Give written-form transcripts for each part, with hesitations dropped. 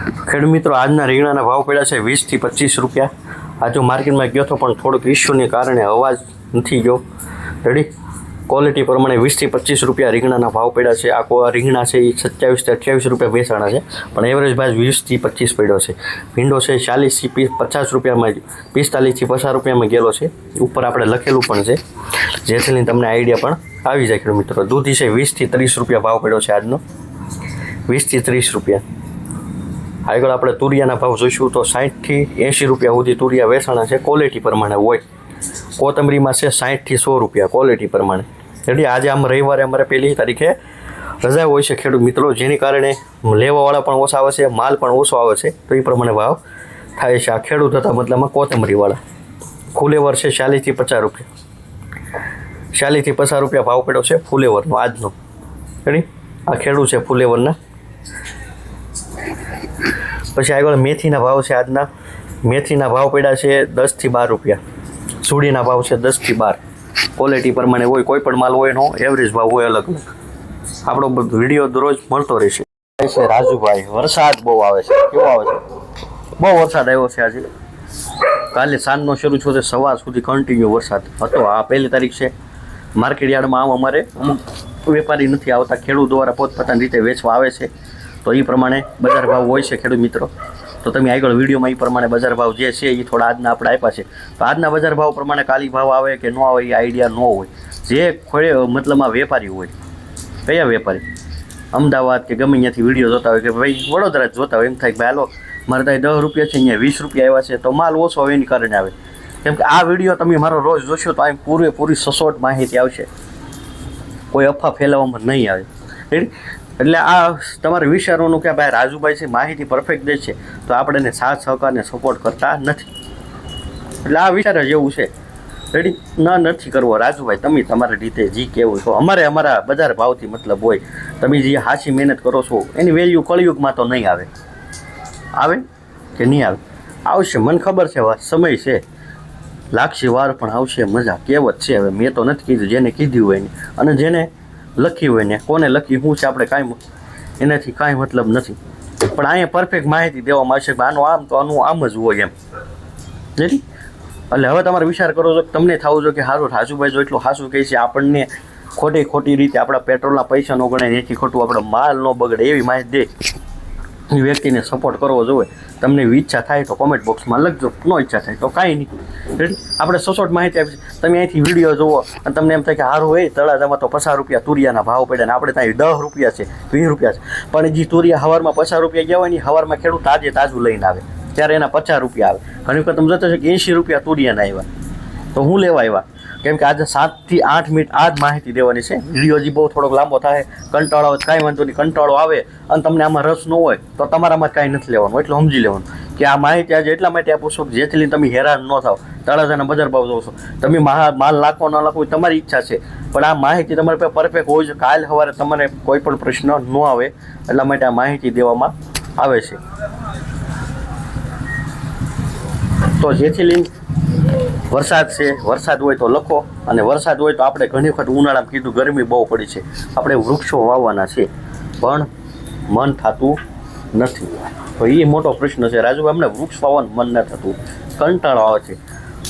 ખેડૂત મિત્રો આજના રીંગણાના ભાવ પડ્યા છે 20 થી 25 રૂપિયા. આ જો માર્કેટમાં ગયો તો પણ થોડુંક ઇશ્યુને કારણે અવાજ નથી ગયો. રેડી ક્વોલિટી પ્રમાણે 20 થી 25 રૂપિયા રીંગણાના ભાવ પડ્યા છે. આ રીંગણા છે એ 27 થી 28 રૂપિયા વેચાણા છે, પણ એવરેજ ભાવ 20 થી 25 પડ્યો છે. ભીંડો છે 40 થી 50 રૂપિયામાં, 45 થી 50 રૂપિયામાં ગયેલો છે. ઉપર આપણે લખેલું પણ છે, જેથી તમને આઈડિયા પણ આવી જાય ખેડૂત મિત્રો. દૂધી છે 20 થી 30 રૂપિયા ભાવ પડ્યો છે આજનો, 20 થી 30 રૂપિયા. આગળ આપણે તુરિયાના ભાવ જોઈશું તો 60 થી 80 રૂપિયા સુધી તુરિયા વેચાણા છે. ક્વોલિટી પ્રમાણે હોય. કોથમરીમાં છે 60 થી 100 રૂપિયા ક્વોલિટી પ્રમાણે. એટલે આજે આમ રવિવારે અમારે 1 તારીખે રજા હોય છે ખેડૂત મિત્રો, જેને કારણે લેવાવાળા પણ ઓછા આવે છે, માલ પણ ઓછો આવે છે, તો એ પ્રમાણે ભાવ થાય છે. આ ખેડૂત હતા મતલબમાં કોથમરીવાળા. ફુલેવર છે 40 થી 50 રૂપિયા, 40 થી 50 રૂપિયા ભાવ પડ્યો છે ફુલેવરનો આજનો. રેડી આ ખેડૂત છે ફુલેવરના. પછી આગળ મેથીના ભાવ છે આજના. મેથીના ભાવ પડ્યા છે 10 થી 12 રૂપિયા. સુડીના ભાવ છે 10 થી 12. ક્વોલિટી પ્રમાણે હોય, કોઈ પણ માલ હોય નો એવરેજ ભાવ હોય અલગ અલગ. આપણો વિડીયો દરરોજ મળતો રહેશે. છે રાજુભાઈ, વરસાદ બહુ આવે છે. કેવો આવે છે? બહુ વરસાદ આવ્યો છે આજે. કાલે સાંજનો શરૂ થયો છે, સવાર સુધી કન્ટિન્યુ વરસાદ હતો. આ 1 તારીખ છે. માર્કેટ યાર્ડમાં આમ અમારે અમુક વેપારી નથી આવતા, ખેડૂત દ્વારા પોતપોતાની રીતે વેચવા આવે છે, તો એ પ્રમાણે બજાર ભાવ હોય છે ખેડૂત મિત્રો. તો તમે આગળ વિડીયોમાં એ પ્રમાણે બજાર ભાવ જે છે એ થોડા આજના આપણે આપ્યા છે. તો આજના બજાર ભાવ પ્રમાણે કાલી ભાવ આવે કે ન આવે એ આઈડિયા ન હોય. જે મતલબમાં વેપારી હોય, કયા વેપારી અમદાવાદ કે ગમે ત્યાંથી વિડીયો જોતા હોય કે ભાઈ વડોદરા જ જોતા હોય, એમ થાય કે ભાઈ હાલો મારે ત્યાં 10 રૂપિયા છે, અહીંયા 20 રૂપિયા આવ્યા છે, તો માલ ઓછો હોય એની કારણે આવે. કેમ કે આ વિડીયો તમે મારો રોજ જોશો તો આ પૂરેપૂરી સચોટ માહિતી આવશે, કોઈ અફવા ફેલાવવામાં નહીં આવે. એટલે આ તમારે વિચારવાનું કે ભાઈ રાજુભાઈ છે માહિતી પરફેક્ટ દે છે, તો આપણે એને સાથ સહકારને સપોર્ટ કરતા નથી. એટલે આ વિચાર જ એવું છે. રેડી નથી કરવો રાજુભાઈ, તમે તમારી રીતે જી કેવું છો. અમારા બજાર ભાવથી મતલબ હોય. તમે જે હાચી મહેનત કરો છો એની વેલ્યુ કળિયુગમાં તો નહીં આવે. આવે કે નહીં આવે? આવશે, મને ખબર છે. સમય છે, લાગશે વાર પણ આવશે મજા. કહેવત છે. હવે મેં તો નથી કીધું, જેને કીધું હોય ને અને જેને લખી હોય ને, કોને લખી શું છે આપણે કાંઈ એનાથી કાંઈ મતલબ નથી. પણ અહીંયા પરફેક્ટ માહિતી દેવામાં આવશે કે આનું આમ તો આનું આમ જ હોય એમ. રેડી એટલે હવે તમારે વિચાર કરો છો કે તમને થવું જોઈએ કે સારું રાજુભાઈ જો એટલું સાચું કહે છે, આપણને ખોટી રીતે આપણા પેટ્રોલના પૈસા ન ગણાય, એથી ખોટું આપણો માલ ન બગડે એવી માહિતી દે, એ વ્યક્તિને સપોર્ટ કરવો જોઈએ. તમને ઈચ્છા થાય તો કોમેન્ટ બોક્સમાં લખજો, ન ઈચ્છા થાય તો કાંઈ નહીં. આપણે સચોટ માહિતી આપી. તમે અહીંથી વિડીયો જુઓ અને તમને એમ થાય કે સારું હોય તળાજામાં તો 50 રૂપિયા તુરિયાના ભાવ પડ્યા ને આપણે ત્યાં 10 રૂપિયા છે, 20 રૂપિયા છે, પણ જે તુરિયા સવારમાં 50 રૂપિયા ગયા હોય ને સવારમાં ખેડૂત તાજું લઈને આવે ત્યારે એના 50 રૂપિયા આવે. ઘણી વખત તમે જોતા છો કે 80 રૂપિયા તુરિયાના આવ્યા, તો હું લેવા આવ્યા. કેમ કે આજે 7 થી 8 મિનિટ આ જ માહિતી દેવાની છે. વિડીયો હજી બહુ થોડોક લાંબો થાય, કંટાળો આવે કાંઈ વાંધો નહીં. કંટાળો આવે અને તમને આમાં રસ ન હોય તો તમારામાં કાંઈ નથી લેવાનું. એટલે સમજી લેવાનું કે આ માહિતી આજે એટલા માટે આપું છું કે જેથી તમે હેરાન ન થાવ. તળાજાના બજાર ભાવ જોશો તમે, માલ નાખો ન નાખો તમારી ઈચ્છા છે, પણ આ માહિતી તમારી પાસે પરફેક્ટ હોય છે. કાલ સવારે તમારે કોઈ પણ પ્રશ્ન ન આવે, એટલા માટે આ માહિતી દેવામાં આવે છે. તો જેથી લઈને વરસાદ છે, વરસાદ હોય તો લખો, અને વરસાદ હોય તો આપણે ઘણી વખત ઉનાળામાં કીધું ગરમી બહુ પડી છે, આપણે વૃક્ષો વાવવાના છે, પણ મન થતું નથી. તો એ મોટો પ્રશ્ન છે રાજુભાઈ, અમને વૃક્ષ વાવવાનું મન ન થતું, કંટાળો આવે છે.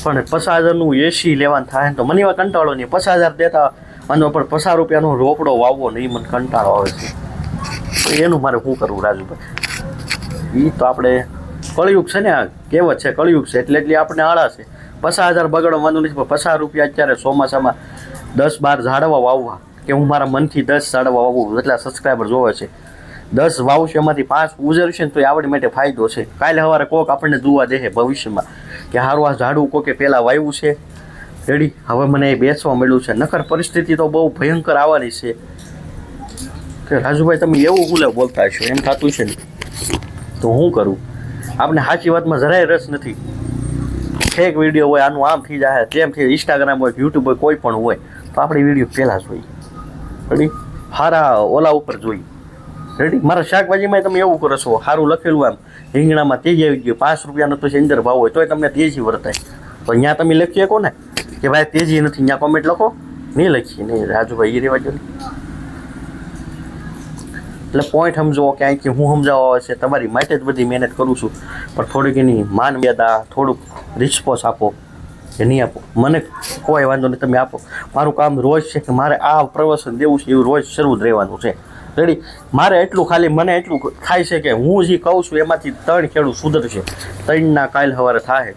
પણ 50,000નું એસી લેવાનું થાય તો મને એવા કંટાળો નહીં. 50,000 દેતા અને પણ 50 રૂપિયાનો રોકડો વાવવો નહીં, મને કંટાળો આવે છે. તો એનું મારે શું કરવું રાજુભાઈ? એ તો આપણે કળિયુગ છે ને, આ કહેવત છે કળિયુગ છે, એટલે આપણે આળા છે. 50,000 બગાડવાનું નથી, પણ 50 રૂપિયા અત્યારે ચોમાસામાં 10-12 ઝાડવા વાવવા, કે હું મારા મનથી 10 ઝાડવા વાવું, એટલા સબસ્ક્રાઈબર જોવે છે, 10 વાવશે એમાંથી 5 ઉજરશે ને તો એ આપણી માટે ફાયદો છે. કાલે સવારે કોક આપણને જોવા દે ભવિષ્યમાં કે સારું આ ઝાડવું કોકે પહેલાં વાવ્યું છે. રેડી હવે મને એ બેસવા મળ્યું છે. નકર પરિસ્થિતિ તો બહુ ભયંકર આવવાની છે. કે રાજુભાઈ તમે એવું ભૂલે બોલતા હશો એમ થતું છે ને, તો હું કરું? આપણે સાચી વાતમાં જરાય રસ નથી. ફેક વિડીયો હોય, આનું આમ થઈ જાય તેમ થઈ, ઇન્સ્ટાગ્રામ હોય યુટ્યુબ હોય કોઈ પણ હોય, તો આપણે વિડીયો પહેલાં જોઈએ. રેડી સારા ઓલા ઉપર જોઈએ. રેડી મારા શાકભાજીમાં તમે એવું કરો છો, સારું લખેલું આમ રીંગણામાં તેજી આવી ગયું, 5 રૂપિયાનો તો અંદર ભાવ હોય તોય તમને તેજી વર્તાય, તો ત્યાં તમે લખી શકો ને કે ભાઈ તેજી નથી, ત્યાં કોમેન્ટ લખો. નહીં લખીએ નહીં રાજુભાઈ, એ રેવા જો. એટલે પોઈન્ટ સમજો કે અહીંથી હું સમજાવવા આવે છે તમારી માટે જ બધી મહેનત કરું છું, પણ થોડીક એની માનવીયતા, થોડુંક રિસ્પોન્સ આપો કે નહીં આપો. મને કોઈ વાંધો નહીં, તમે આપો. મારું કામ રોજ છે કે મારે આ પ્રવચન દેવું છે, એવું રોજ શરૂ જ રહેવાનું છે. રેડી. મારે એટલું ખાલી મને એટલું થાય છે કે હું જે કહું છું એમાંથી 3 ખેડૂત સુધરશે, 3ના કાલ સવારે થાય.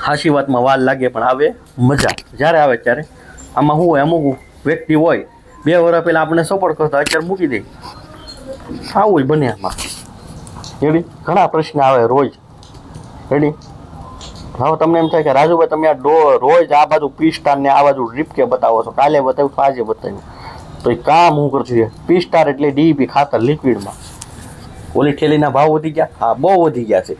હાચી વાતમાં વાર લાગે પણ આવે મજા જ્યારે આવે ત્યારે. આમાં શું હોય, અમુક વ્યક્તિ હોય 2 વર્ષ પહેલાં આપણે સપોર્ટ કરતા, અત્યારે મૂકી દે. આવું જ બને આમાં. રેડી. ઘણા પ્રશ્ન આવે રોજ. રેડી. હવે તમને એમ થાય કે રાજુભાઈ તમે આ રોજ આ બાજુ P-Star ને આ બાજુ ડ્રીપકે બતાવો છો, કાલે બતાવ્યું તો આજે બતાવ્યું, તો એ કામ હું કરશું છે. P-Star એટલે DEP ખાતર લિક્વિડમાં. ઓલી ઠેલીના ભાવ વધી ગયા, હા બહુ વધી ગયા છે,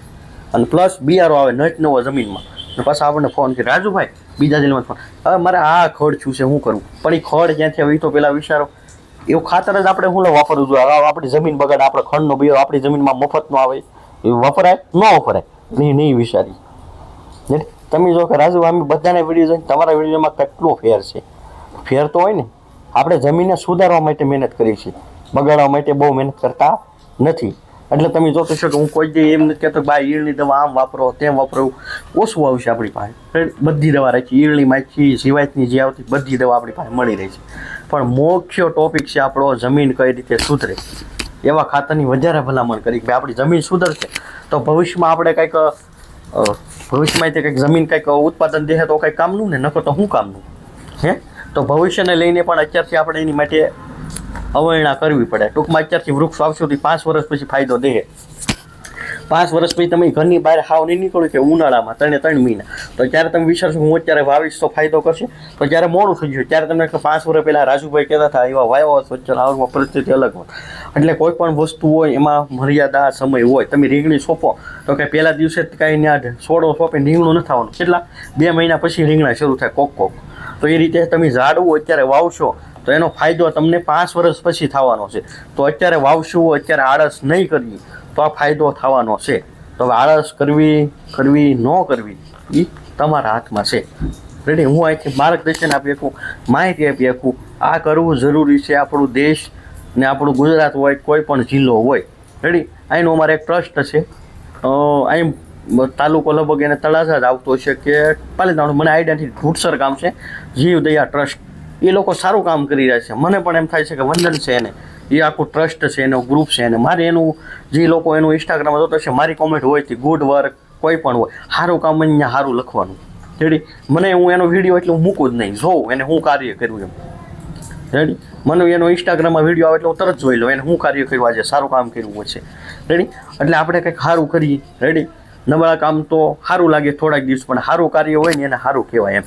અને પ્લસ બિયારો આવે નચ નવો જમીનમાં. અને પાછા આપણને ફોન કરી, રાજુભાઈ બીજા જિલ્લામાં ફોન, હવે મારે આ ખડ છું છે, શું કરવું? પણ એ ખડ ક્યાંથી આવે એ તો પહેલાં વિચારો. એવું ખાતર જ આપણે શું વાપરવું જોઈએ? આપણી જમીન બગાડે, આપણે ખંડનો બિયારો આપણી જમીનમાં મફતનો આવે, એ વપરાય ન વપરાય નહીં વિચારી. તમે જો કે રાજુ અમે બધાના વિડીયો જોઈને તમારા વિડીયોમાં કેટલો ફેર છે. ફેર તો હોય ને. આપણે જમીનને સુધારવા માટે મહેનત કરીએ છીએ, બગાડવા માટે બહુ મહેનત કરતા નથી. એટલે તમે જોતો છો કે હું કોઈ દી એમ નથી કહેતો ભાઈ ઈયળની દવા આમ વાપરો તેમ વાપરો, ઓછું આવશે આપણી પાસે. બધી દવા રાખી, ઈયળની માછી, જીવાતની જે આવતી બધી દવા આપણી પાસે મળી રહી છે. પણ મુખ્ય ટોપિક છે આપણો જમીન કઈ રીતે સુધરે. એવા ખાતરની વધારે ભલામણ કરી કે આપણી જમીન સુધરશે તો ભવિષ્યમાં આપણે કંઈક ભવિષ્યમાં તે કંઈક જમીન કંઈક ઉત્પાદન દે તો કંઈક કામનું ને, નકર તો શું કામનું હે? તો ભવિષ્યને લઈને પણ અત્યારથી આપણે એની માટે અવહેલના કરવી પડે. ટૂંકમાં અત્યારથી વૃક્ષ વાવશો તો 5 વર્ષ પછી ફાયદો દે. 5 વર્ષ પછી તમે ઘરની બહાર હાવ નહીં નીકળો કે ઉનાળામાં 3 મહિના, તો ત્યારે તમે વિચારશો હું અત્યારે વાવીશ તો ફાયદો કરશે, તો જ્યારે મોડું થઈ ગયું ત્યારે તમને 5 વર્ષ પહેલાં રાજુભાઈ કહેતા હતા એવા વાવ્યા હોત, વચ્ચે આવવામાં પરિસ્થિતિ અલગ હોત. એટલે કોઈ પણ વસ્તુ હોય એમાં મર્યાદા સમય હોય. તમે રીંગણી સોંપો તો કે પહેલા દિવસે કાંઈ ત્યાં છોડો સોંપે રીંગણું નથી થવાનું, કેટલા 2 મહિના પછી રીંગણા શરૂ થાય કોક. તો એ રીતે તમે ઝાડવું અત્યારે વાવશો તો એનો ફાયદો તમને 5 વર્ષ પછી થવાનો છે. તો અત્યારે વાવશું, અત્યારે આળસ નહીં કરવી તો આ ફાયદો થવાનો છે. તો હવે આળસ કરવી ન કરવી એ તમારા હાથમાં છે. રેડી. હું અહીંથી માર્ગદર્શન આપી શકું, માહિતી આપી શકું. આ કરવું જરૂરી છે. આપણું દેશ ને આપણું ગુજરાત હોય, કોઈ પણ જિલ્લો હોય. રેડી. અહીંનું અમારે એક ટ્રસ્ટ છે, અહીં તાલુકો લગભગ એને તળાજા જ આવતો છે કે પાલીતાણા, મને આઈડિયા નથી. ઘૂટસર ગામ છે, જીવદયા ટ્રસ્ટ. એ લોકો સારું કામ કરી રહ્યા છે. મને પણ એમ થાય છે કે વંદન છે એને, એ આખું ટ્રસ્ટ છે, એનો ગ્રુપ છે. અને મારે એનું જે લોકો એનું ઇન્સ્ટાગ્રામમાં જોતો છે, મારી કોમેન્ટ હોય છે ગુડ વર્ક, કોઈ પણ હોય સારું કામ અહીંયા સારું લખવાનું. રેડી. મને હું એનો વિડીયો એટલે હું મૂકું જ નહીં, જોઉં એને હું કાર્ય કર્યું એમ. રેડી. મને એનો ઇન્સ્ટાગ્રામમાં વિડીયો આવે એટલે હું તરત જોઈ લઉં એને હું કાર્ય કર્યું, આજે સારું કામ કર્યું હોય છે. રેડી. એટલે આપણે કંઈક સારું કરીએ. રેડી. નબળા કામ તો સારું લાગે થોડાક દિવસ, પણ સારું કાર્ય હોય ને એને સારું કહેવાય એમ.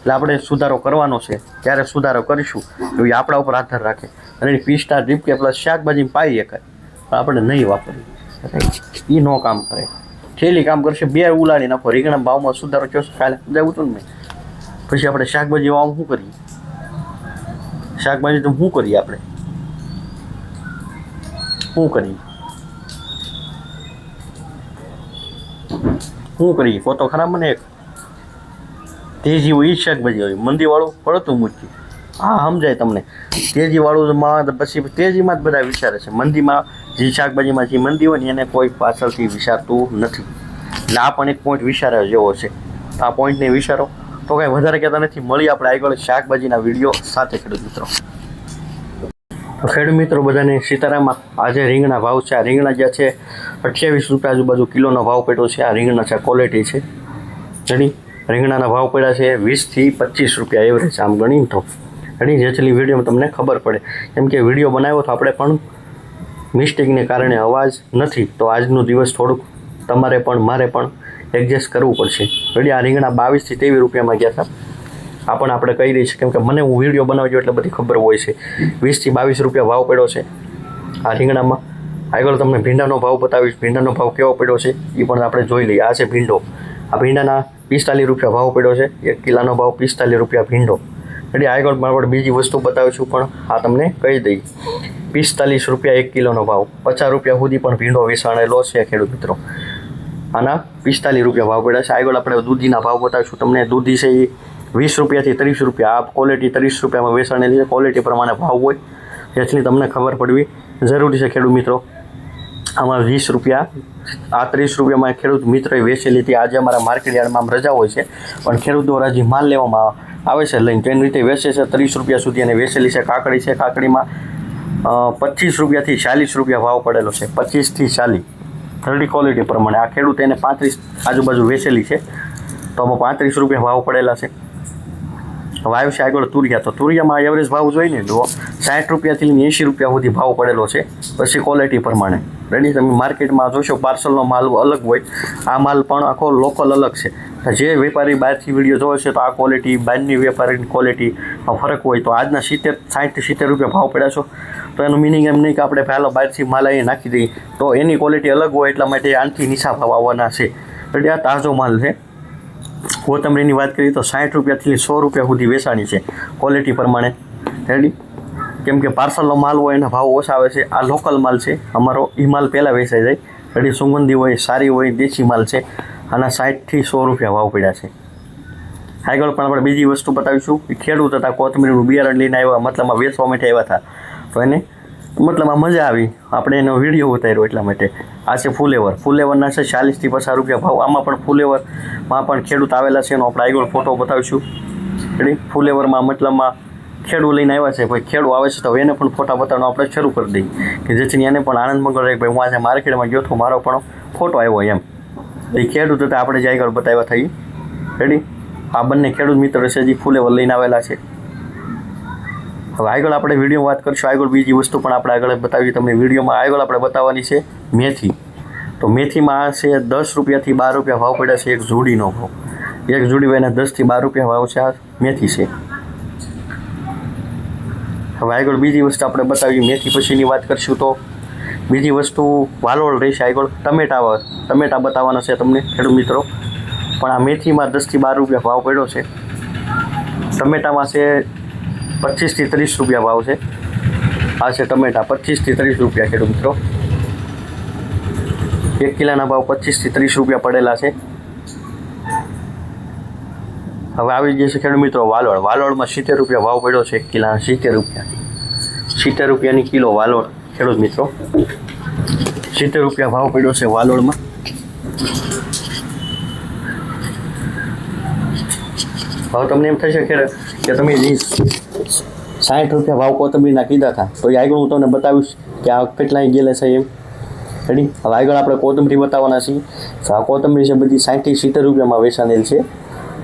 એટલે આપણે સુધારો કરવાનો છે, ત્યારે સુધારો કરીશું એવી આપણા ઉપર આધાર રાખે. અને P-Star ડ્રીપકે પ્લસ શાકભાજી પાઈ શકાય, પણ આપણે નહીં વાપરીએ. એ નો કામ કરે. થેલી કામ કરશે, 2 ઉલાડી નાખો. રીંગણા ભાવમાં સુધારો થયો છે, કાલે સમજાવું હતું ને મેં. પછી આપણે શાકભાજી વાવવાનું શું કરીએ? શાકભાજી તો શું કરીએ? આપણે શું કરીએ પોતો ખરાબ મને એક તેજી હોય એ શાકભાજી હોય, મંદીવાળું પડતું મૂક્યું. હા સમજાય તમને. તેજીવાળું પછી તેજીમાં જ બધા વિચારે છે. મંદીમાં જે શાકભાજીમાં જે મંદી હોય ને એને કોઈ પાછળથી વિચારતું નથી. એટલે આ પણ એક પોઈન્ટ વિચારવા જેવો છે. આ પોઈન્ટને વિચારો તો કાંઈ વધારે કહેતા નથી. મળી આપણે આગળ શાકભાજીના વિડીયો સાથે. ખેડૂત મિત્રો, ખેડૂત મિત્રો બધાને સીતારામમાં. આજે રીંગણા ભાવ છે. આ રીંગણા જ્યાં છે 28 રૂપિયા આજુબાજુ કિલોનો ભાવ પડ્યો છે. આ રીંગણા છે, ક્વોલિટી છે. જણી રીંગણાના ભાવ પડ્યા છે 20 થી 25 રૂપિયા એવરેજ, આમ ગણીને તો. જણી જેટલી વિડીયોમાં તમને ખબર પડે, કેમ કે વિડીયો બનાવ્યો તો આપણે પણ મિસ્ટેકને કારણે અવાજ નથી, તો આજનો દિવસ થોડુંક તમારે પણ મારે પણ એડજસ્ટ કરવું પડશે. રેડી. આ રીંગણા 22 થી 23 રૂપિયામાં ગયા હતા. આ પણ આપણે કહી રહી છે, કેમ કે મને હું વિડીયો બનાવજો એટલે બધી ખબર હોય છે. 20 થી 22 રૂપિયા ભાવ પડ્યો છે આ રીંગણામાં. આગળ તમને ભીંડાનો ભાવ બતાવીશ. ભીંડાનો ભાવ કેવો પડ્યો છે એ પણ આપણે જોઈ લઈએ. આ છે ભીંડો. આ ભીંડાના 45 રૂપિયા ભાવ પડ્યો છે. 1 કિલોનો ભાવ 45 રૂપિયા ભીંડો. એટલે આગળ આપણે બીજી વસ્તુ બતાવીશું, પણ આ તમને કહી દઈ. 45 રૂપિયા 1 કિલોનો ભાવ. 50 રૂપિયા સુધી પણ ભીંડો વેચાણેલો છે ખેડૂત મિત્રો. આના 45 રૂપિયા ભાવ પડ્યા છે. આગળ આપણે દૂધીના ભાવ બતાવીશું તમને. દૂધી છે એ 20 રૂપિયાથી 30 રૂપિયા. આ ક્વોલિટી 30 રૂપિયામાં વેચાણેલી છે. ક્વોલિટી પ્રમાણે ભાવ હોય. જેટલી તમને ખબર પડવી જરૂરી છે ખેડૂત મિત્રો. આમાં 20 રૂપિયા, આ 30 રૂપિયામાં ખેડૂત મિત્રોએ વેચેલી હતી. આજે અમારા માર્કેટ યાર્ડમાં રજા હોય છે, પણ ખેડૂત દ્વારા જે માલ લેવામાં આવે છે લઈને તેની રીતે વેચે છે. 30 રૂપિયા સુધી અને વેચેલી છે કાકડી છે. કાકડીમાં 25 રૂપિયાથી 40 રૂપિયા ભાવ પડેલો છે. 25 થી 40 થર્ડી ક્વોલિટી પ્રમાણે. આ ખેડૂત એને 35 આજુબાજુ વેચેલી છે, તો આમાં 35 રૂપિયા ભાવ પડેલા છે. હવે આવ્યું છે આગળ તુરિયા. તો તુરિયામાં એવરેજ ભાવ જોઈને જુઓ, 60 રૂપિયાથી લઈને 80 રૂપિયા સુધી ભાવ પડેલો છે. પછી ક્વોલિટી પ્રમાણે રેડી. તમે માર્કેટમાં જોશો પાર્સલનો માલ અલગ હોય, આ માલ પણ આખો લોકલ અલગ છે. જે વેપારી બહારથી વિડીયો જોવે છે તો આ ક્વોલિટી, બહારની વેપારીની ક્વોલિટી ફરક હોય. તો આજના 60-70 રૂપિયા ભાવ પડ્યા છો, તો એનું મિનિંગ એમ નહીં કે આપણે પહેલાં બહારથી માલ અહીં નાખી દઈએ તો એની ક્વોલિટી અલગ હોય, એટલા માટે આનાથી નીચા ભાવ આવવાના છે. એટલે આ તાજો માલ છે. કોથમરીની વાત કરીએ તો 60 રૂપિયાથી 100 રૂપિયા સુધી વેચાણી છે ક્વોલિટી પ્રમાણે રેડી. કેમ કે પાર્સલનો માલ હોય એના ભાવ ઓછા આવે છે. આ લોકલ માલ છે અમારો, એ માલ પહેલાં વેચાઈ જાય રેડી. સુગંધી હોય, સારી હોય, દેશી માલ છે. આના 60 થી 100 રૂપિયા ભાવ પડ્યા છે. આગળ પણ આપણે બીજી વસ્તુ બતાવીશું. ખેડૂત હતા, કોથમીરનું બિયારણ લઈને આવ્યા, મતલબમાં વેચવા માટે આવ્યા હતા, તો એને મતલબમાં મજા આવી, આપણે એનો વિડીયો ઉતાર્યો એટલા માટે. આ છે ફુલેવર. ફુલેવરના છે 40 થી 50 રૂપિયા ભાવ. આમાં પણ ફુલેવરમાં પણ ખેડૂત આવેલા છે, એનો આપણે આગળ ફોટો બતાવીશું રેડી. ફુલેવરમાં મતલબમાં ખેડૂત લઈને આવ્યા છે, કોઈ ખેડૂત આવે છે તો એને પણ ફોટા બતાવવાનું આપણે શરૂ કરી દઈએ, કે જેથી એને પણ આનંદ મંગળ રહે. ભાઈ હું આજે માર્કેટમાં ગયો તો મારો પણ ફોટો આવ્યો એમ. એ ખેડૂત હતા, આપણે જે આગળ બતાવ્યા થઈ રેડી. આ બંને ખેડૂત મિત્ર છે જે ફુલેવર લઈને આવેલા છે. હવે આગળ આપણે વિડીયો વાત કરીશું. આગળ બીજી વસ્તુ પણ આપણે આગળ બતાવીએ તમને. વિડીયોમાં આગળ આપણે બતાવવાની છે મેથી. તો મેથીમાં છે 10 રૂપિયાથી 12 રૂપિયા ભાવ પડ્યા છે એક જોડીનો ભાવ. એક જોડી હોય એના 10 થી 12 રૂપિયા ભાવ છે આ મેથી છે. હવે આગળ બીજી વસ્તુ આપણે બતાવીએ મેથી પછીની વાત કરીશું. તો બીજી વસ્તુ વાલોળ રહેશે. આગળ ટમેટા બતાવવાના છે તમને ખેડૂત મિત્રો. પણ આ મેથીમાં 10 થી 12 રૂપિયા ભાવ પડ્યો છે. ટમેટામાં છે 25 થી 30 રૂપિયા ભાવ છે. આ છે ટમેટા 25 થી 30 રૂપિયા ખેડૂત મિત્રો. 1 કિલોના ભાવ 25 થી 30 રૂપિયા પડેલા છે. હવે આવી જશે ખેડૂત મિત્રો વાલોળ. વાલોળમાં 70 રૂપિયા ભાવ પડ્યો છે 1 કિલોના. 70 રૂપિયા, 70 રૂપિયાની કિલો વાલોળ ખેડૂત મિત્રો. 70 રૂપિયા ભાવ પડ્યો છે વાલોળમાં. હવે તમને એમ થશે કે તમે જે 60 રૂપિયા ભાવ કોથમીરના કીધા હતા, તો એ આગળ હું તમને બતાવીશ કે આ કેટલાય ગયેલા છે એમ રેડી. હવે આગળ આપણે કોથમરી બતાવવાના છીએ. તો આ કોથમરી છે બધી 60 થી 70 રૂપિયામાં વેચાણેલ છે.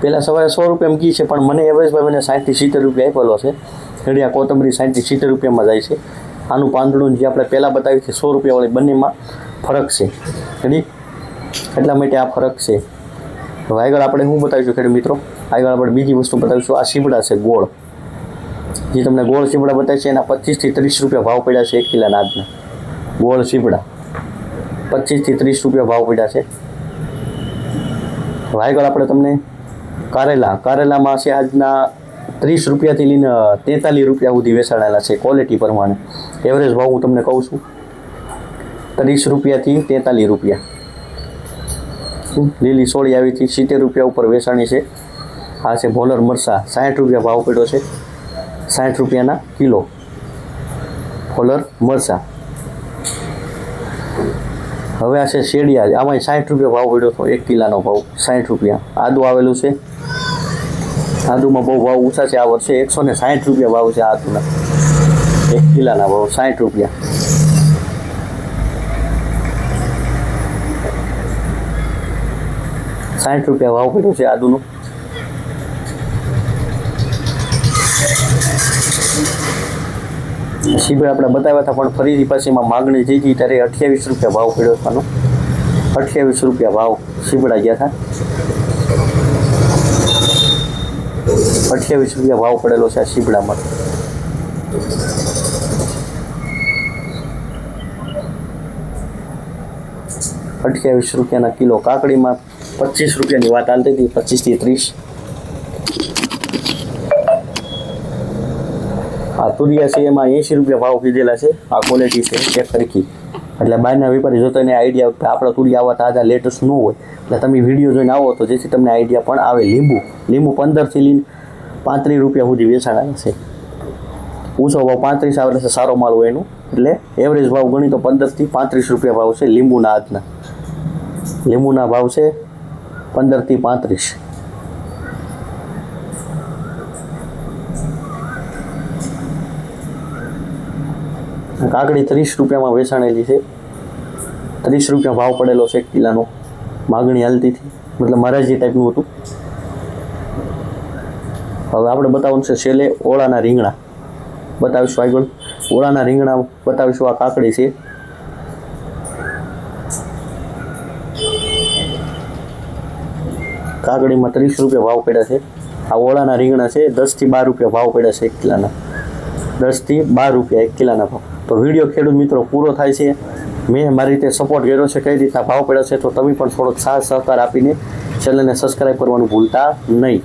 પહેલાં સવારે 100 રૂપિયામાં કી છે, પણ મને એવરેજ ભાઈ મને 60 થી 70 રૂપિયા આપેલો છે રેડી. આ કોથમરી 60 થી 70 રૂપિયામાં જાય છે. આનું પાંદડું જે આપણે પહેલાં બતાવી છે 100 રૂપિયાવાળી, બંનેમાં ફરક છે રેડી. એટલા માટે આ ફરક છે. હવે આગળ આપણે શું બતાવીશું ખેડૂત મિત્રો? આગળ આપણે બીજી વસ્તુ બતાવીશું. આ સીબડા છે ગોળ. જે તમને ગોળ સીબડા બતાવી છે એના 25 થી 30 રૂપિયા ભાવ પડ્યા છે 1 કિલોના આજના. ગોળ સીબડા 25 થી 30 રૂપિયા ભાવ પડ્યા છે. હવે આગળ આપણે તમને કારેલામાં છે આજના 30 રૂપિયાથી લઈને 43 રૂપિયા સુધી વેચાણેલા છે ક્વોલિટી પ્રમાણે. એવરેજ ભાવ હું તમને કહું છું 30 રૂપિયાથી 43 રૂપિયા. લીલી સોળી આવી હતી 70 રૂપિયા ઉપર વેચાણી છે. આ છે ભોલર મરસા, 60 રૂપિયા ભાવ પડ્યો છે. 60 રૂપિયાના કિલો ભોલર મરસા. હવે આ છે શેડિયા. આમાં 60 રૂપિયા ભાવ પડ્યો હતો 1 કિલોનો ભાવ 60 રૂપિયા. આદુ આવેલું છે. આદુમાં બહુ ભાવ ઊંચા છે આ વર્ષે. 160 રૂપિયા ભાવ છે આદુના 1 કિલોના ભાવ 60 રૂપિયા. ₹60 ભાવ પડ્યો છે આદુનો. સીબડા આપણે બતાવ્યા હતા, પણ ફરીથી પછીમાં માગણી થઈ હતી ત્યારે 28 રૂપિયા ભાવ પડ્યો હતો. 28 રૂપિયા ભાવ સીબડા ગયા હતા. 28 રૂપિયા ભાવ પડેલો છે આ સીબડામાં. ₹28 કિલો. કાકડીમાં 25 રૂપિયાની વાત ચાલતી હતી, 25 થી 30. આ તુરિયા છે એમાં 80 રૂપિયા ભાવ કીધેલા છે. આ ક્વોલિટી છે ચેક કરી. એટલે બહારના વેપારી જોતા એને આઈડિયા કે આપણા તુરિયા આવા તાજા લેટેસ્ટ ન હોય, એટલે તમે વિડીયો જોઈને આવો તો જેથી તમને આઈડિયા પણ આવે. લીંબુ 15 થી લઈને 35 રૂપિયા સુધી વેચાણા છે. ઊંચો ભાવ 35 આવે છે, સારો માલ હોય એનું. એટલે એવરેજ ભાવ ગણી તો 15 થી 35 રૂપિયા ભાવ છે લીંબુના આજના. લીંબુના ભાવ છે 15 થી 35. કાકડી 30 રૂપિયામાં વેચાણેલી છે. 30 રૂપિયા ભાવ પડેલો છે 1 કિલોનો. માગણી હાલતી હતી, મતલબ મહારાજી ટાઈપનું હતું. હવે આપણે બતાવવાનું છે છેલ્લે ઓળાના રીંગણા બતાવીશું. આગળ ઓળાના રીંગણા બતાવીશું. આ કાકડી છે. કાકડીમાં 30 રૂપિયા ભાવ પડ્યા છે. આ ઓળાના રીંગણા છે 10 થી 12 રૂપિયા ભાવ પડ્યા છે 1 કિલોના. 10 થી 12 રૂપિયા 1 કિલોના ભાવ. તો વિડીયો ખેડૂત મિત્રો પૂરો થાય છે. મેં મારી રીતે સપોર્ટ કર્યો છે, કઈ રીતના ભાવ પડ્યા છે, તો તમે પણ થોડોક સાથ સહકાર આપીને ચેનલને સબસ્ક્રાઈબ કરવાનું ભૂલતા નહીં.